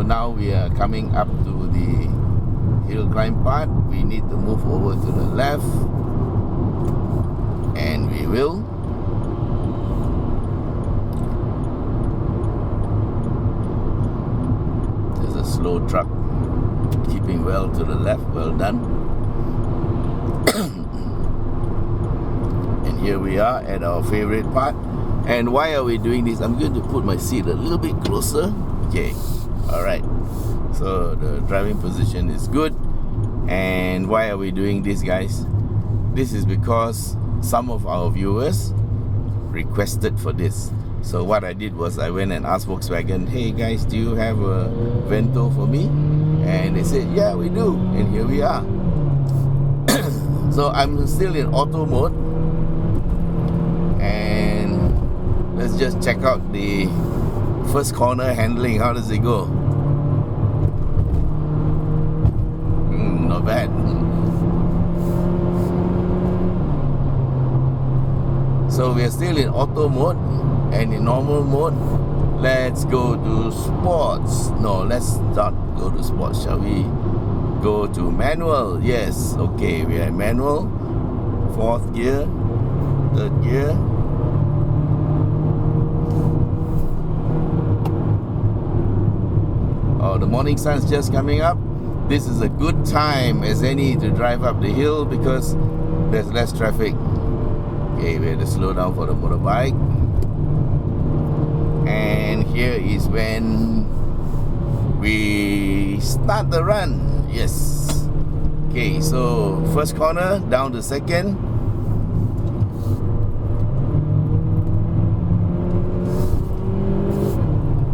now we are coming up to the Hillclimb part. We need to move over to the left, and we will. There's a slow truck keeping well to the left. Well done. And here we are at our favorite part. And why are we doing this? I'm going to put my seat a little bit closer. Okay, alright. So the driving position is good. And why are we doing this, guys? This is because some of our viewers requested for this. So what I did was I went and asked Volkswagen, hey guys, do you have a Vento for me? And they said, yeah, we do. And here we are. So I'm still in auto mode. And let's just check out the first corner handling. How does it go? Not bad. So we are still in auto mode, and in normal mode, let's go to sports. No, let's not go to sports. Shall we go to manual? Yes. Okay, we are in manual. 4th gear, 3rd gear. Oh, the morning sun's just coming up. This is a good time as any to drive up the hill because there's less traffic. Okay, we have to slow down for the motorbike. And here is when we start the run. Yes. Okay, so first corner down to 2nd.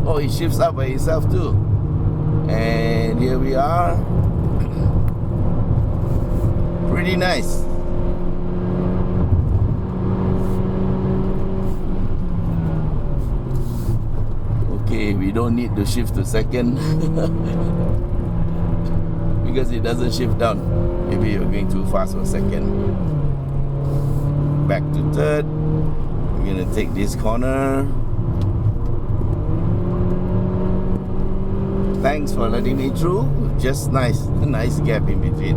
Oh, it shifts up by itself too. And here we are. Pretty nice. Okay, we don't need to shift to 2nd because it doesn't shift down. Maybe you're going too fast for 2nd. Back to 3rd. We're gonna take this corner. Thanks for letting me through. Just nice, a nice gap in between.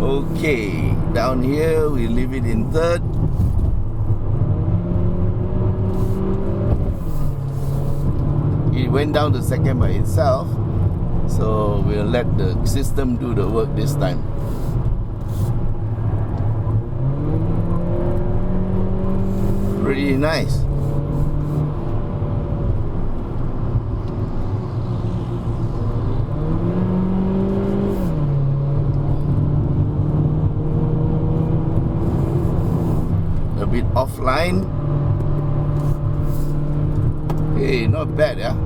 Okay, down here we leave it in 3rd. It went down to 2nd by itself, so we'll let the system do the work this time. Pretty nice. Bit offline. Hey, not bad, yeah.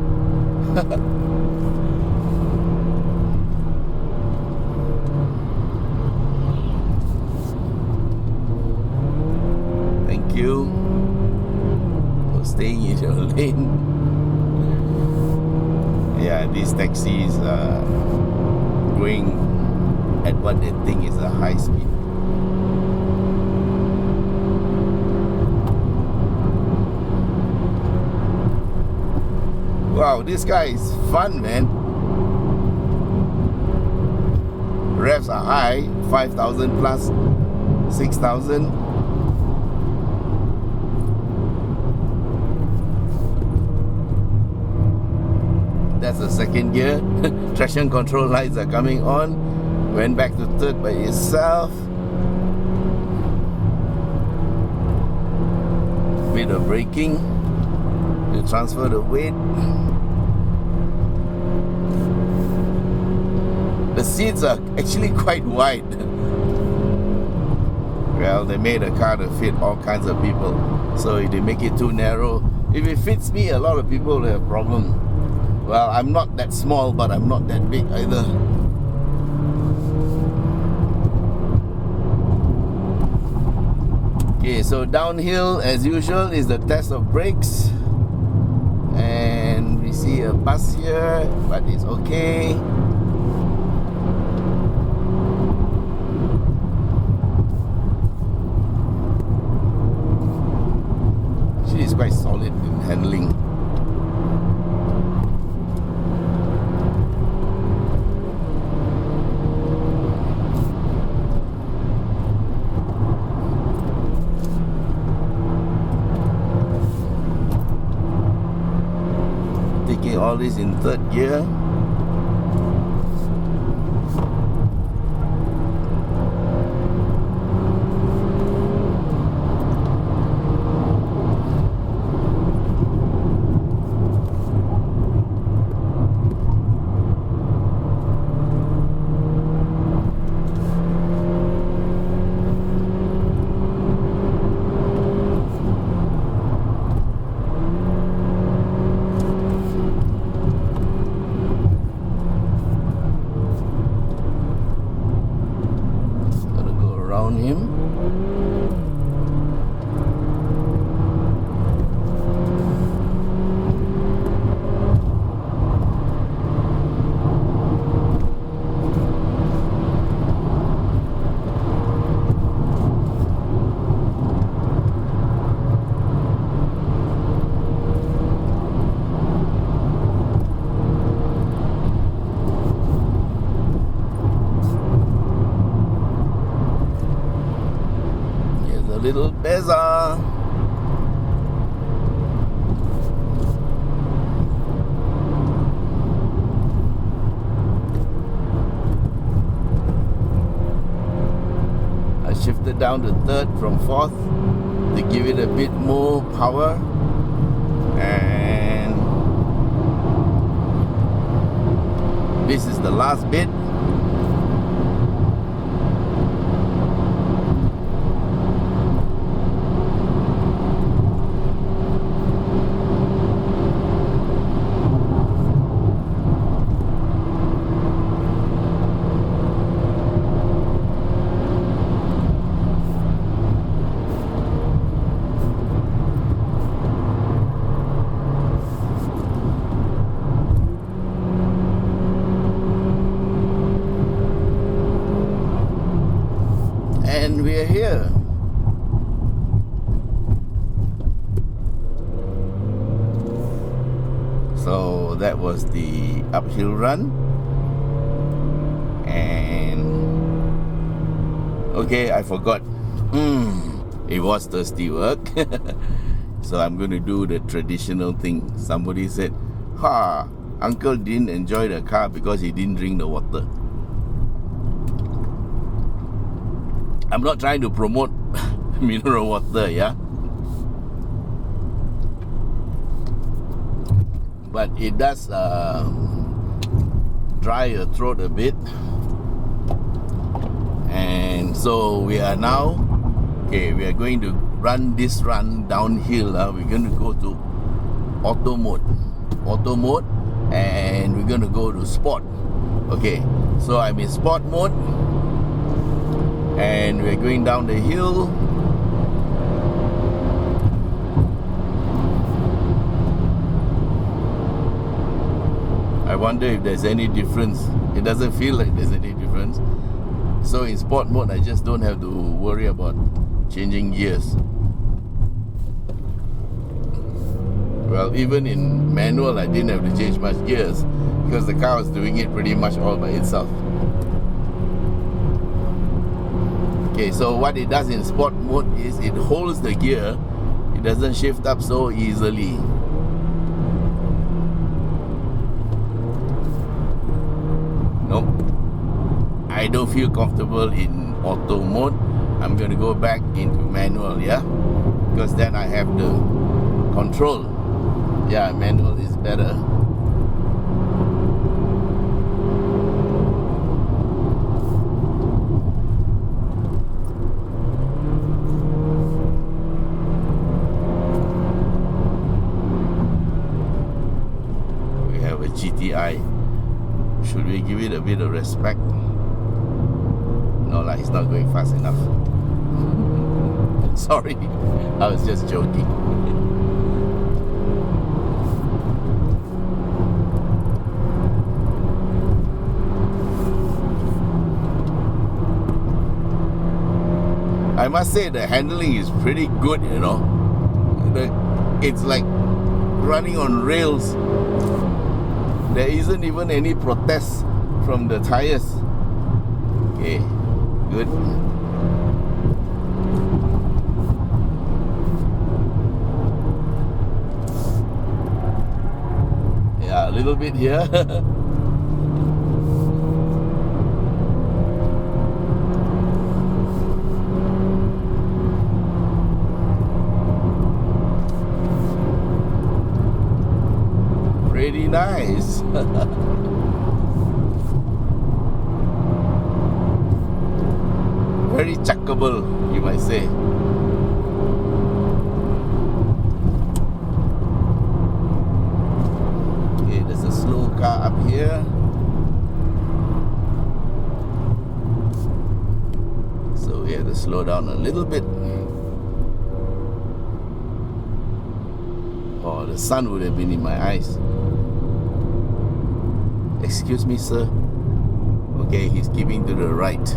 Thank you for staying in your lane. Yeah, these taxis are going at what they think is a high speed. Wow, this guy is fun, man. Revs are high, 5,000 plus 6,000. That's the 2nd gear. Traction control lights are coming on. Went back to 3rd by itself. Bit of braking to transfer the weight. The seats are actually quite wide. Well, they made a car to fit all kinds of people. So if they make it too narrow, if it fits me, a lot of people will have a problem. Well, I'm not that small, but I'm not that big either. Okay, so downhill as usual is the test of brakes. And we see a bus here, but it's okay. She is quite solid in handling. all this in third gear. Him. Little Beza. I shifted down to third from fourth to give it a bit more power, and this is the last bit. And we're here. So that was the uphill run. And okay, I forgot. It was thirsty work. So I'm going to do the traditional thing. Somebody said, Uncle didn't enjoy the car because he didn't drink the water. I'm not trying to promote mineral water, yeah? But it does dry your throat a bit. And so we are now, we are going to run this run downhill. We're going to go to auto mode, and we're going to go to sport. Okay, so I'm in sport mode. And we're going down the hill. I wonder if there's any difference. It doesn't feel like there's any difference. So in sport mode, I just don't have to worry about changing gears. Well, even in manual, I didn't have to change much gears because the car was doing it pretty much all by itself. Okay, so what it does in sport mode is it holds the gear. It doesn't shift up so easily. Nope. I don't feel comfortable in auto mode. I'm going to go back into manual, yeah? Because then I have the control. Yeah, manual is better. GTI. Should we give it a bit of respect? No, it's not going fast enough. Sorry, I was just joking. I must say the handling is pretty good, you know. It's like running on rails. There isn't even any protest from the tires. Okay, good. Yeah, a little bit here. Pretty nice. Very chuckable, you might say. Okay, there's a slow car up here. So we have to slow down a little bit. Oh, the sun would have been in my eyes. Excuse me, sir. Okay, he's keeping to the right.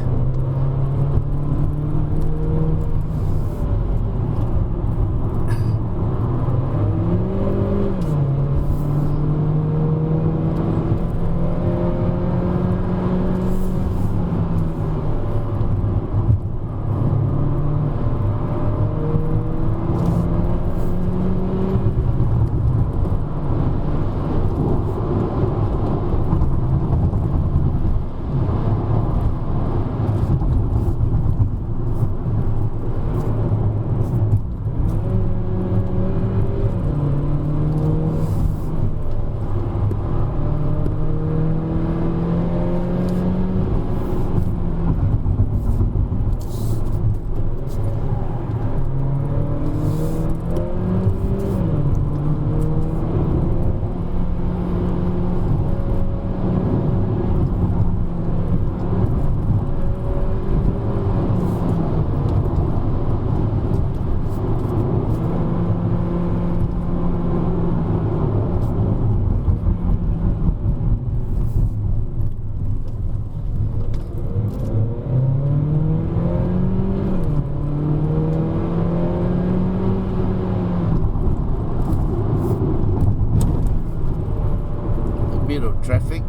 Traffic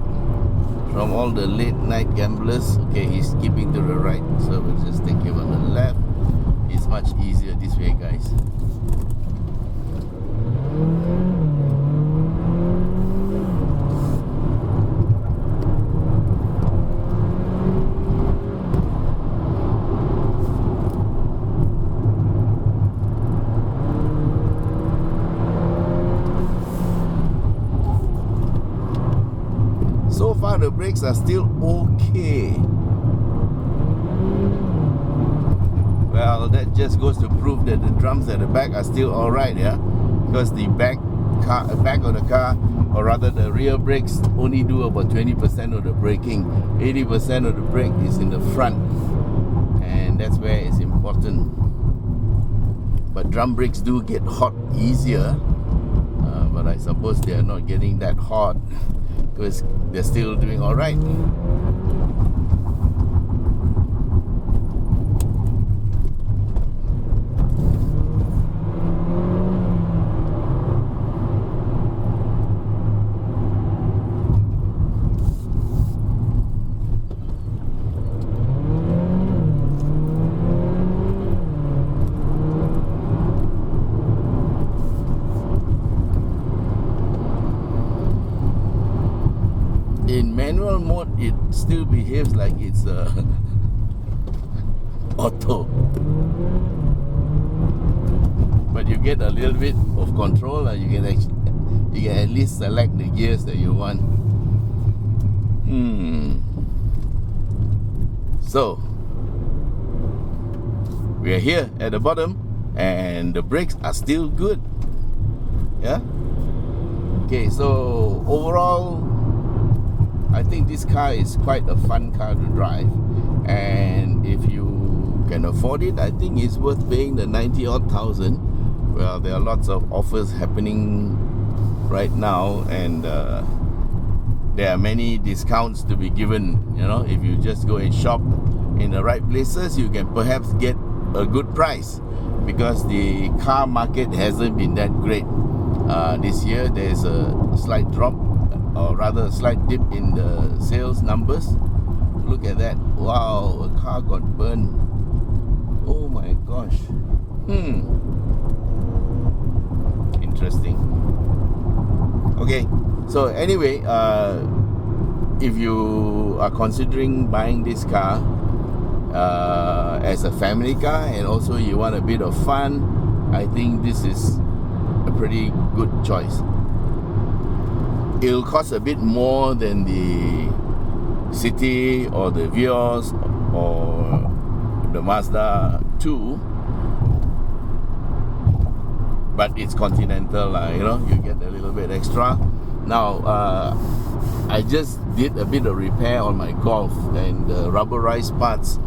from all the late night gamblers. Okay, he's keeping to the right, so we'll just take him on the left. It's much easier this way, guys. So far the brakes are still okay. Well, that just goes to prove that the drums at the back are still alright, yeah? Because the back of the car, or rather the rear brakes, only do about 20% of the braking. 80% of the brake is in the front, and that's where it's important. But drum brakes do get hot easier, but I suppose they are not getting that hot because they're still doing all right. In manual mode, it still behaves like it's auto, but you get a little bit of control, and you can at least select the gears that you want. So we are here at the bottom, and the brakes are still good. Yeah. Okay. So overall, I think this car is quite a fun car to drive, and if you can afford it, I think it's worth paying the 90-odd thousand. Well, there are lots of offers happening right now, and there are many discounts to be given. You know, if you just go and shop in the right places, you can perhaps get a good price, because the car market hasn't been that great this year. There's a slight drop, or rather a slight dip in the sales numbers. Look at that. Wow, a car got burned. Oh my gosh. Interesting. Okay, So anyway, if you are considering buying this car as a family car, and also you want a bit of fun, I think this is a pretty good choice. It'll cost a bit more than the City or the Vios or the Mazda 2, but it's Continental, you know, you get a little bit extra. Now, I just did a bit of repair on my Golf, and the rubberized parts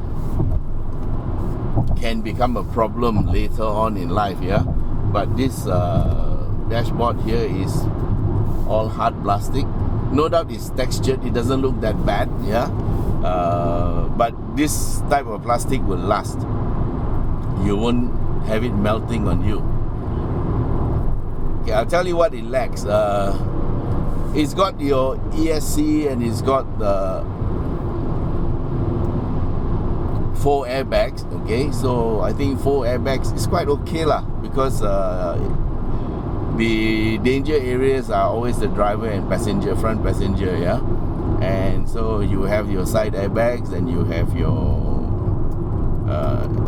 can become a problem later on in life, yeah. But this dashboard here is all hard plastic. No doubt it's textured, it doesn't look that bad, yeah. But this type of plastic will last. You won't have it melting on you. Okay, I'll tell you what it lacks. It's got your ESC, and it's got the 4 airbags. Okay, so I think 4 airbags is quite okay lah, because the danger areas are always the driver and passenger, front passenger, yeah. And so you have your side airbags, and you have your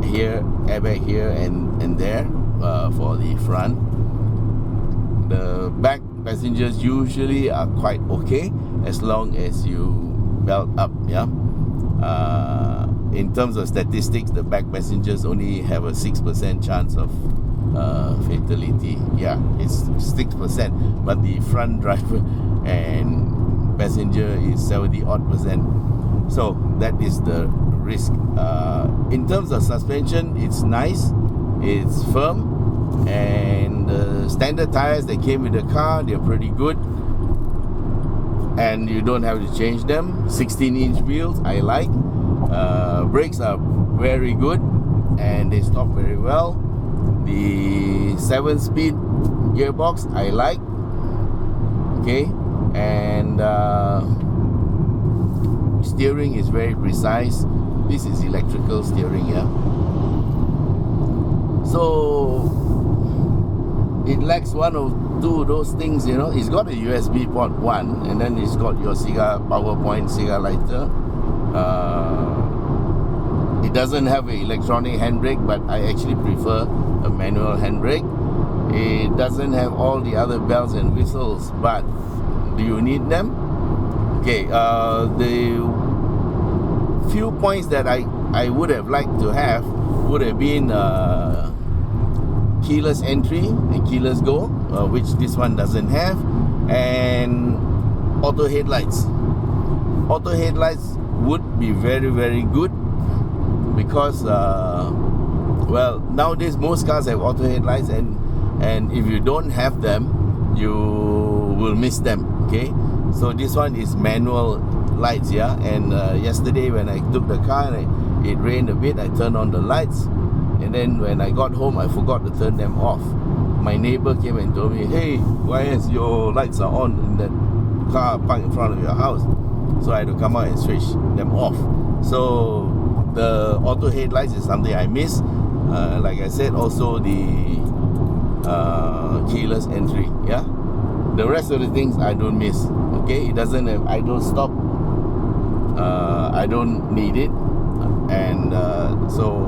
here airbag here and there for the front. The back passengers usually are quite okay as long as you belt up, yeah. In terms of statistics, the back passengers only have a 6% chance of fatality. Yeah, it's 6%, but the front driver and passenger is 70-odd%. So that is the risk. In terms of suspension, it's nice, it's firm, and the standard tires that came with the car, they're pretty good, and you don't have to change them. 16-inch wheels, I like. Brakes are very good, and they stop very well. The 7-speed gearbox, I like. Okay, and steering is very precise. This is electrical steering, yeah. So it lacks one or two of those things, you know. It's got a USB port 1, and then it's got your cigar PowerPoint cigar lighter. It doesn't have an electronic handbrake, but I actually prefer a manual handbrake. It doesn't have all the other bells and whistles, but do you need them? Okay, the few points that I would have liked to have would have been keyless entry and keyless go, which this one doesn't have, and auto headlights. Auto headlights would be very, very good, because well, nowadays most cars have auto headlights, and if you don't have them, you will miss them. Okay, so this one is manual lights, yeah. And yesterday when I took the car and it rained a bit, I turned on the lights, and then when I got home I forgot to turn them off. My neighbor came and told me, hey, why is your lights are on in that car parked in front of your house? So I had to come out and switch them off. So the auto headlights is something I miss. Like I said, also the keyless entry, yeah. The rest of the things I don't miss. Okay, it doesn't have idle stop. I don't need it, and so.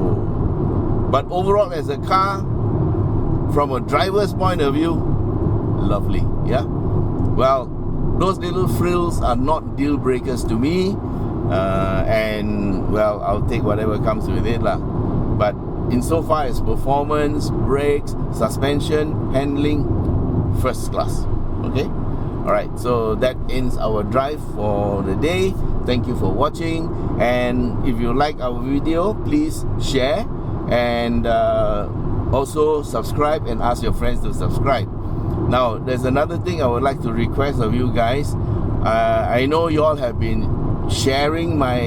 But overall, as a car, from a driver's point of view, lovely, yeah. Well, those little frills are not deal breakers to me, and well, I'll take whatever comes with it lah. But insofar as performance, brakes, suspension, handling, first class. Okay, alright, so that ends our drive for the day. Thank you for watching, and if you like our video, please share, and also subscribe, and ask your friends to subscribe. Now, there's another thing I would like to request of you guys. I know you all have been sharing my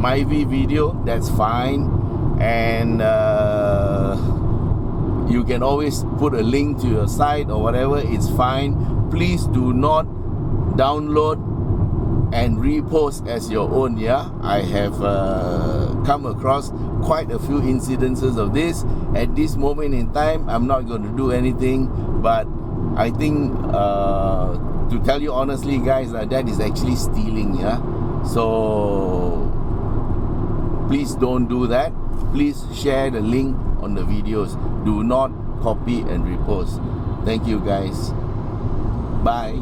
MyV video. That's fine, and you can always put a link to your site or whatever. It's fine. Please do not download and repost as your own, yeah. I have come across quite a few incidences of this. At this moment in time, I'm not going to do anything, but I think to tell you honestly, guys, that is actually stealing. Yeah, so please don't do that. Please share the link on the videos. Do not copy and repost. Thank you, guys. Bye.